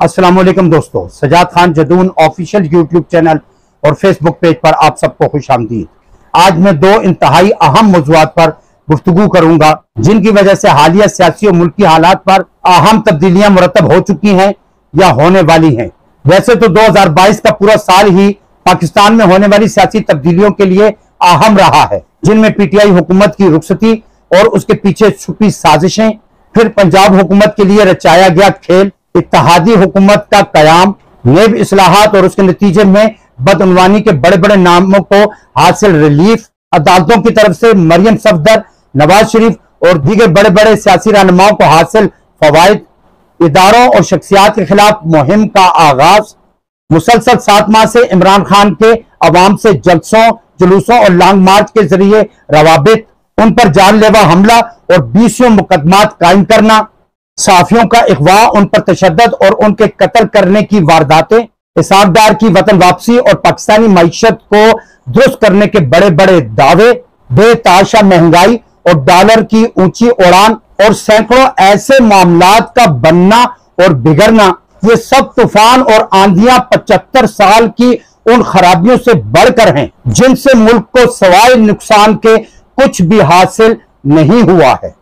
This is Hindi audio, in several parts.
अस्सलाम वालेकुम दोस्तों, Sajjad Khan Jadoon official YouTube channel और फेसबुक पेज पर आप सबको खुशामदीद। आज मैं दो इंतहाई अहम मौज़ूआत पर गुफ्तगू करूंगा जिनकी वजह से हालिया सियासी और मुल्की हालात पर अहम तब्दीलियां मुरतब हो चुकी हैं या होने वाली हैं। वैसे तो 2022 का पूरा साल ही पाकिस्तान में होने वाली सियासी तब्दीलियों के लिए अहम रहा है, जिनमें पीटीआई हुकूमत की रुखसती और उसके पीछे छुपी साजिशें, फिर पंजाब हुकूमत के लिए रचाया गया खेल, इत्तेहादी हुकूमत का कयाम, नेब इस्लाहात और उसके नतीजे में बदउनवानी के बड़े बड़े नामों को हासिल रिलीफ, अदालतों की तरफ से मरियम सफदर, नवाज शरीफ और दीगर बड़े बड़े सियासी रहनुमाओं को हासिल फवाइद, इदारों और शख्सियात के खिलाफ मुहिम का आगाज, मुसलसल 7 माह से इमरान खान के अवाम से जलसों, जुलूसों और लॉन्ग मार्च के जरिए रवाबित, उन पर जानलेवा हमला और 20 मुकदमात कायम करना, साफियों का इगवा, उन पर तशद्दुद और उनके कत्ल करने की वारदातें, इसाफदार की वतन वापसी और पाकिस्तानी मईशत को दुरुस्त करने के बड़े बड़े दावे, बेताशा महंगाई और डॉलर की ऊंची उड़ान और सैकड़ों ऐसे मामलात का बनना और बिगड़ना, ये सब तूफान और आंधियां 75 साल की उन खराबियों से बढ़कर हैं जिनसे मुल्क को सवाए नुकसान के कुछ भी हासिल नहीं हुआ है।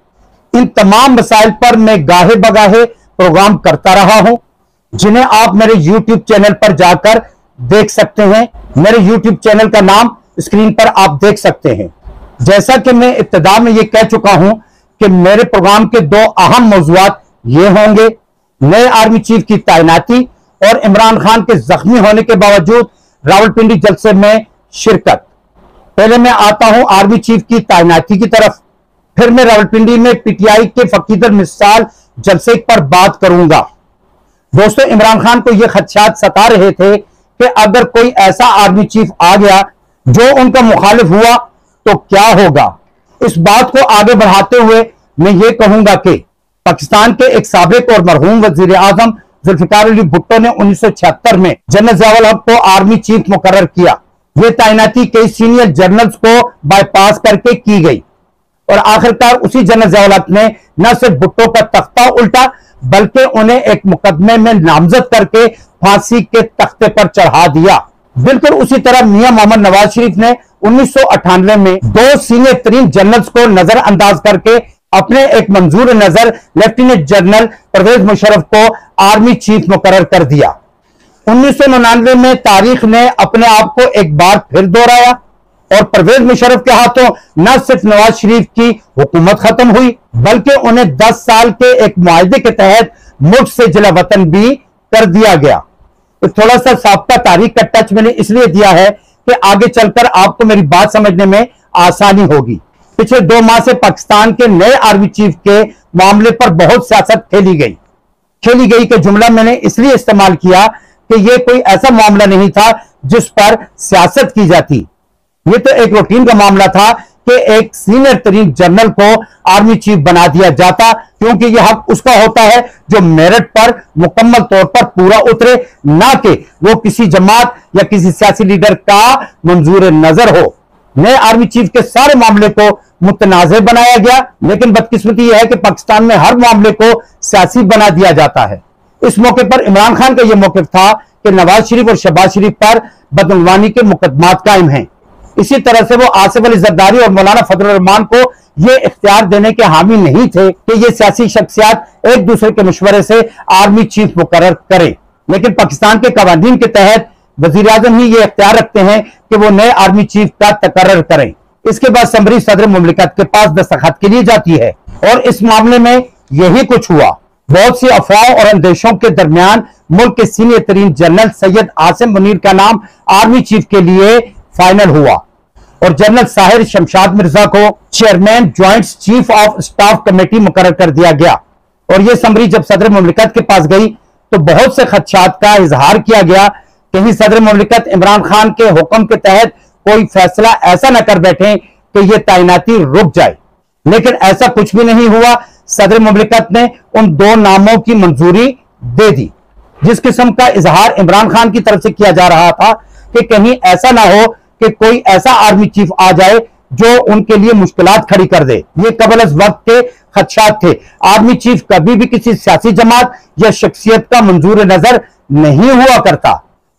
इन तमाम मसाइल पर मैं गाहे बगाहे प्रोग्राम करता रहा हूं, जिन्हें आप मेरे YouTube चैनल पर जाकर देख सकते हैं। मेरे YouTube चैनल का नाम स्क्रीन पर आप देख सकते हैं। जैसा कि मैं इब्तिदा में यह कह चुका हूं कि मेरे प्रोग्राम के दो अहम मौज़ूआत ये होंगे: नए आर्मी चीफ की तैनाती और इमरान खान के जख्मी होने के बावजूद रावलपिंडी जलसे में शिरकत। पहले मैं आता हूं आर्मी चीफ की तैनाती की तरफ, फिर मैं रावलपिंडी में पीटीआई के फकीदर मिसाल जलसे पर बात करूंगा। दोस्तों, इमरान खान को यह खदशात सता रहे थे कि अगर कोई ऐसा आर्मी चीफ आ गया जो उनका मुखालिफ हुआ तो क्या होगा। इस बात को आगे बढ़ाते हुए मैं ये कहूंगा कि पाकिस्तान के एक साबिक और मरहूम वजीर आजम जुल्फिकार अली भुट्टो ने 1976 में जनरल ज़ियाउल हक को आर्मी चीफ मुकर्रर किया। यह तैनाती कई सीनियर जनरल्स को बाईपास करके की गई और आखिरकार उसी जनरल ज़ियाउल हक ने न सिर्फ भुट्टो का तख्ता उल्टा बल्कि उन्हें एक मुकदमे में नामजद करके फांसी के तख्ते पर चढ़ा दिया। बिल्कुल उसी तरह मियां मोहम्मद नवाज शरीफ ने 1998 में 2 सीनियर तरीन जनरल्स को नजरअंदाज करके अपने एक मंजूर नजर लेफ्टिनेंट जनरल परवेज मुशर्रफ को आर्मी चीफ मुकर्रर कर दिया। 1999 में तारीख ने अपने आप को एक बार फिर दोहराया और परवेज मुशर्रफ के हाथों न सिर्फ नवाज शरीफ की हुकूमत खत्म हुई बल्कि उन्हें 10 साल के एक मुआहदे के तहत मुल्क से जिला वतन भी कर दिया गया। तो थोड़ा सा साबका तारीख का टच मैंने इसलिए दिया है कि आगे चलकर आपको मेरी बात समझने में आसानी होगी। पिछले 2 माह से पाकिस्तान के नए आर्मी चीफ के मामले पर बहुत सियासत खेली गई का जुमला मैंने इसलिए इस्तेमाल किया कि यह कोई ऐसा मामला नहीं था जिस पर सियासत की जाती। ये तो एक रूटीन का मामला था कि एक सीनियर तरीन जनरल को आर्मी चीफ बना दिया जाता, क्योंकि यह हक उसका होता है जो मेरिट पर मुकम्मल तौर पर पूरा उतरे, ना कि वो किसी जमात या किसी सियासी लीडर का मंजूर नजर हो। नए आर्मी चीफ के सारे मामले को मुतनाज़े बनाया गया, लेकिन बदकिस्मती यह है कि पाकिस्तान में हर मामले को सियासी बना दिया जाता है। इस मौके पर इमरान खान का यह मौक़िफ़ था कि नवाज शरीफ और शहबाज शरीफ पर बदउनवानी के मुकदमात कायम हैं। इसी तरह से वो आसिफ अली जरदारी और मौलाना फजलुर रहमान को यह इख्तियार देने के हामी नहीं थे कि ये सियासी शख्सियात एक दूसरे के मशवरे से आर्मी चीफ मुकर्रर करें, लेकिन पाकिस्तान के कवानीन के तहत वजीर आजम ही ये इख्तियार रखते हैं कि वो नए आर्मी चीफ का तकर्रर करें। इसके बाद समरी सदर मुमलिकत के पास दस्तखत के लिए जाती है और इस मामले में यही कुछ हुआ। बहुत सी अफवाहों और अंदेशों के दरमियान मुल्क के सीनियर तरीन जनरल सैयद आसिम मुनीर का नाम आर्मी चीफ के लिए फाइनल हुआ और जनरल साहिर शमशाद मिर्जा को chairman joint chief of staff committee मुकर्रर कर दिया गया। और यह समरी जब सदर मुमलिकत के पास गई तो बहुत से खदशात का इजहार किया गया, कहीं सदर मुमलिकत इमरान खान के हुक्म के तहत कोई फैसला ऐसा न कर बैठे कि यह तैनाती रुक जाए, लेकिन ऐसा कुछ भी नहीं हुआ। सदर मुमलिकत ने उन 2 नामों की मंजूरी दे दी। जिस किस्म का इजहार इमरान खान की तरफ से किया जा रहा था कि कहीं ऐसा ना हो कि कोई ऐसा आर्मी चीफ आ जाए जो उनके लिए मुश्किलात खड़ी कर दे। ये कबल अज़ वक्त के खदशात थे। आर्मी चीफ कभी भी किसी सियासी जमात या शख्सियत का मंजूर नजर नहीं हुआ करता।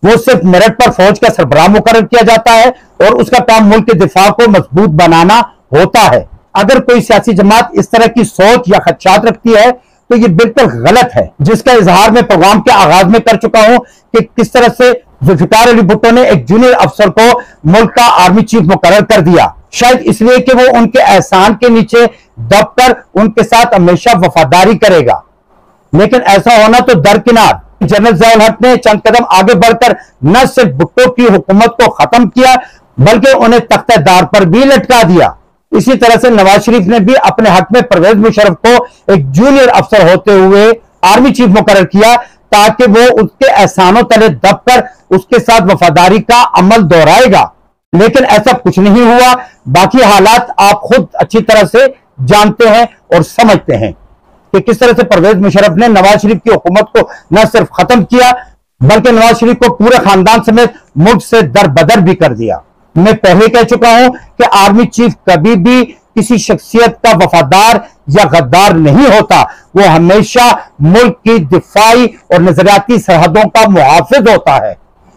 वो सिर्फ मेरिट पर फौज का सरबराह मुकर्रर किया जाता है और उसका काम मुल्क के दिफा को मजबूत बनाना होता है। अगर कोई सियासी जमात इस तरह की सोच या खदशात रखती है तो ये बिल्कुल गलत है, जिसका इजहार मैं प्रोग्राम के आगाज में कर चुका हूं कि किस तरह से जुल्फिकार अली भुट्टो ने एक जूनियर अफसर को मुल्क का आर्मी चीफ मुकर्रर कर दिया, शायद इसलिए कि वो उनके एहसान के नीचे दबकर उनके साथ हमेशा वफादारी करेगा। लेकिन ऐसा होना तो दरकिनार। जनरल ज़ियाउल हक ने चंद कदम आगे बढ़कर न सिर्फ भुट्टो की हुकूमत को खत्म किया बल्कि उन्हें तख्तेदार पर भी लटका दिया। इसी तरह से नवाज शरीफ ने भी अपने हक में परवेज मुशर्रफ को एक जूनियर अफसर होते हुए आर्मी चीफ मुकर्रर किया ताकि वो उसके एहसानों तले दबकर उसके साथ वफादारी का अमल दोहराएगा। लेकिन ऐसा कुछ नहीं हुआ। बाकी हालात आप खुद अच्छी तरह से जानते हैं और समझते हैं कि किस तरह से परवेज मुशर्रफ ने नवाज शरीफ की हुकूमत को न सिर्फ खत्म किया बल्कि नवाज शरीफ को पूरे खानदान समेत मुल्क से दरबदर भी कर दिया। मैं पहले कह चुका हूं कि आर्मी चीफ कभी भी किसी शख्सियत का वफादार या गद्दार नहीं होता। वो हमेशा मुल्क की दिफाई और नजरियाती सरहदों का मुहाफिज होता है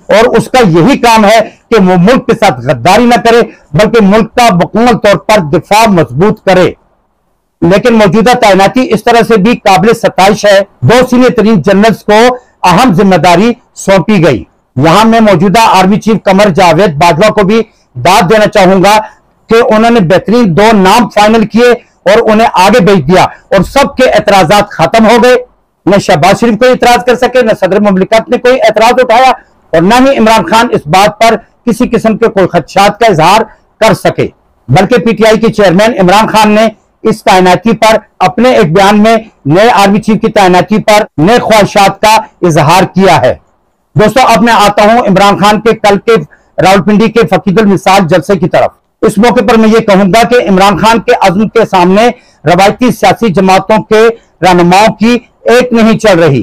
और उसका यही काम है कि वो मुल्क के साथ गद्दारी न करे बल्कि मुल्क का मुकम्मल तौर पर दिफा मजबूत करे। लेकिन मौजूदा तैनाती इस तरह से भी काबिल सताइश है। दो सीनियर तरीन जनरल्स को अहम जिम्मेदारी सौंपी गई। यहां मैं मौजूदा आर्मी चीफ कमर जावेद बाजवा को भी दाद देना चाहूंगा कि उन्होंने बेहतरीन दो नाम फाइनल किए और उन्हें आगे भेज दिया और सबके एतराजात खत्म हो गए। न शहबाज शरीफ कोई एतराज कर सके, न सदर मुमलिकत ने कोई एतराज उठाया और न ही इमरान खान इस बात पर किसी किस्म के कोई खदशात का इजहार कर सके। बल्कि पीटीआई के चेयरमैन इमरान खान ने इस तैनाती पर अपने एक बयान में नए आर्मी चीफ की तैनाती पर नए ख्वाहिशात का इजहार किया है। दोस्तों, अब मैं आता हूं इमरान खान के कल के रावलपिंडी के फकीदुल मिसाल जलसे की तरफ। इस मौके पर मैं ये कहूंगा कि इमरान खान के अज़्म के सामने रवायती सियासी जमातों के रहनुमाओं की एक नहीं चल रही।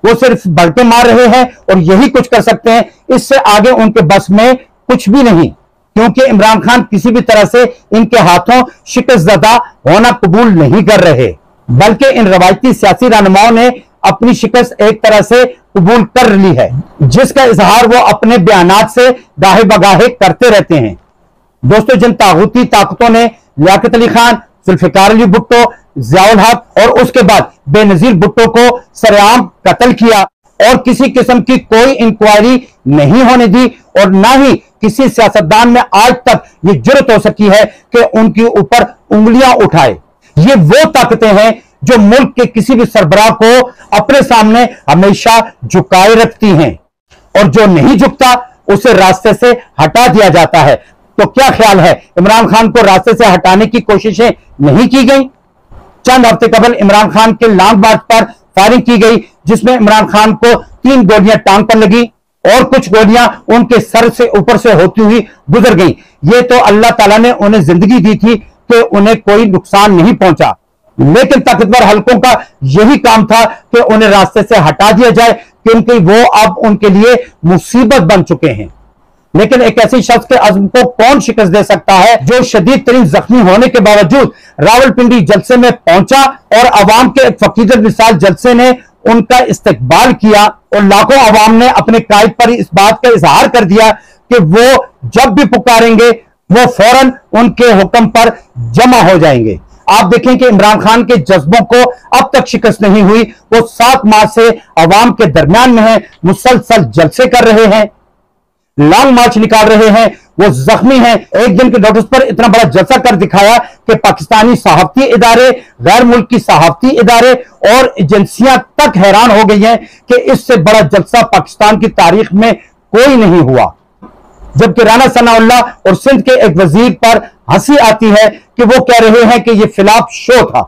वो सिर्फ बढ़के मार रहे हैं और यही कुछ कर सकते हैं। इससे आगे उनके बस में कुछ भी नहीं, क्योंकि इमरान खान किसी भी तरह से इनके हाथों शिकस्तज़दा होना कबूल नहीं कर रहे, बल्कि इन रवायती सियासी रहनुमाओं ने अपनी शिकस्त एक तरह से कबूल कर ली है, जिसका इजहार वो अपने बयानात से गाहे बगाहे करते रहते हैं। दोस्तों, जिन तागूती ताकतों ने लियाकत अली खान, जुल्फिकार अली भुट्टो, ज़ियाउल हक और उसके बाद बेनजीर भुट्टो को सरेआम कत्ल किया और किसी किस्म की कोई इंक्वायरी नहीं होने दी और ना ही किसी सियासतदान में आज तक ये जुर्रत हो सकी है कि उनके ऊपर उंगलियां उठाए। ये वो ताकतें हैं जो मुल्क के किसी भी सरबराह को अपने सामने हमेशा झुकाए रखती हैं और जो नहीं झुकता उसे रास्ते से हटा दिया जाता है। तो क्या ख्याल है, इमरान खान को रास्ते से हटाने की कोशिशें नहीं की गई? चंद हफ्ते कबल इमरान खान के लॉन्ग मार्च पर फायरिंग की गई, जिसमें इमरान खान को 3 गोलियां टांग पर लगी और कुछ गोलियां उनके सर से ऊपर से होती हुई गुजर गई। ये तो अल्लाह ताला ने उन्हें जिंदगी दी थी कि उन्हें कोई नुकसान नहीं पहुंचा, लेकिन ताकतवर हलकों का यही काम था कि उन्हें रास्ते से हटा दिया जाए, क्योंकि वो अब उनके लिए मुसीबत बन चुके हैं। लेकिन एक ऐसे शख्स के अज़्म को कौन शिकस्त दे सकता है जो शदीद तरीन जख्मी होने के बावजूद रावलपिंडी जलसे में पहुंचा और अवाम के एक फकीदुल मिसाल जलसे ने उनका इस्तकबाल किया और लाखों अवाम ने अपने कायद पर इस बात का इजहार कर दिया कि वो जब भी पुकारेंगे वो फौरन उनके हुक्म पर जमा हो जाएंगे। आप देखें कि इमरान खान के जज्बों को अब तक शिकस्त नहीं हुई। वो 7 माह से अवाम के दरमियान में है, मुसलसल जलसे कर रहे हैं, लॉन्ग मार्च निकाल रहे हैं, वो जख्मी हैं। एक दिन के नोटिस पर इतना बड़ा जलसा कर दिखाया कि पाकिस्तानी सहाफती इदारे, गैर मुल्की सहाफती इदारे और एजेंसियां तक हैरान हो गई हैं कि इससे बड़ा जलसा पाकिस्तान की तारीख में कोई नहीं हुआ। जबकि राना सनाउल्लाह और सिंध के एक वजीर पर हंसी आती है कि वो कह रहे हैं कि ये फिलाप शो था।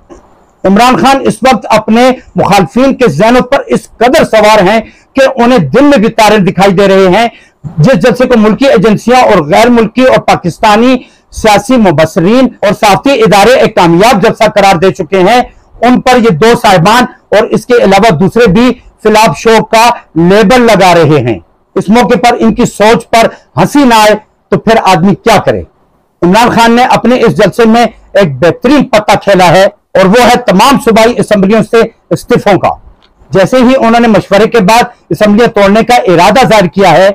इमरान खान इस वक्त अपने मुखालफिन के ज़हनों पर इस कदर सवार हैं कि उन्हें दिन में भी तारे दिखाई दे रहे हैं। जिस जलसे को मुल्की एजेंसियां और गैर मुल्की और पाकिस्तानी सियासी मुबसरीन और सहाफती इदारे एक कामयाब जलसा करार दे चुके हैं, उन पर ये 2 साहिबान और इसके अलावा दूसरे भी फिलाप शो का लेबल लगा रहे हैं। इस मौके पर इनकी सोच पर हंसी ना आए तो फिर आदमी क्या करे। इमरान खान ने अपने इस जलसे में एक बेहतरीन पत्ता खेला है और वो है तमाम सूबाई असम्बलियों से इस्तीफों का। जैसे ही उन्होंने मशवरे के बाद असम्बलियां तोड़ने का इरादा जाहिर किया है,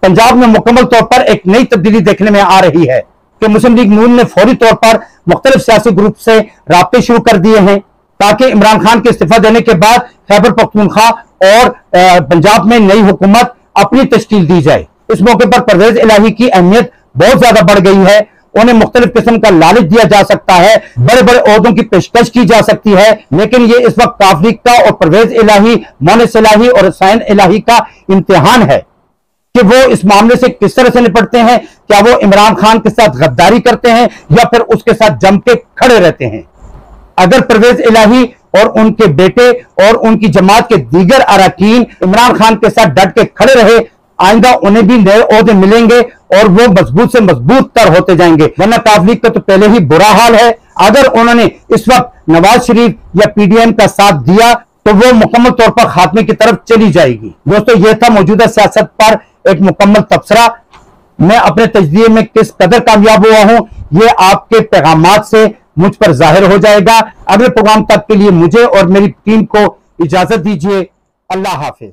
पंजाब में मुकम्मल तौर पर एक नई तब्दीली देखने में आ रही है कि मुस्लिम लीग नून ने फौरी तौर पर मुख्तलिफ सियासी ग्रुप से राब्ते शुरू कर दिए हैं ताकि इमरान खान के इस्तीफा देने के बाद खैबर पख्तूनख्वा और पंजाब में नई हुकूमत अपनी तश्कील दी जाए। इस मौके पर परवेज इलाही की अहमियत बहुत ज्यादा बढ़ गई है। उन्हें मुख्तलिफ किस्म का लालच दिया जा सकता है, बड़े बड़े ओहदों की पेशकश की जा सकती है, लेकिन ये इस वक्त काफ लीग का और परवेज इलाही, मोनिस इलाही और हुसैन इलाही का इम्तिहान है कि वो इस मामले से किस तरह से निपटते हैं। क्या वो इमरान खान के साथ गद्दारी करते हैं या फिर उसके साथ जम के खड़े रहते हैं। अगर परवेज इलाही और उनके बेटे और उनकी जमात के दीगर अरकान इमरान खान के साथ डट के खड़े रहे, आइंदा उन्हें भी नए ओहदे मिलेंगे और वो मजबूत से मजबूत तर होते जाएंगे, वरना काफ लीग का तो पहले ही बुरा हाल है। अगर उन्होंने इस वक्त नवाज शरीफ या पीडीएम का साथ दिया तो वो मुकम्मल तौर पर खात्मे की तरफ चली जाएगी। दोस्तों, यह था मौजूदा सियासत पर एक मुकम्मल तबसरा। मैं अपने तजदिये में किस कदर कामयाब हुआ हूं, यह आपके पैगामात से मुझ पर जाहिर हो जाएगा। अगले प्रोग्राम तक के लिए मुझे और मेरी टीम को इजाजत दीजिए। अल्लाह हाफिज।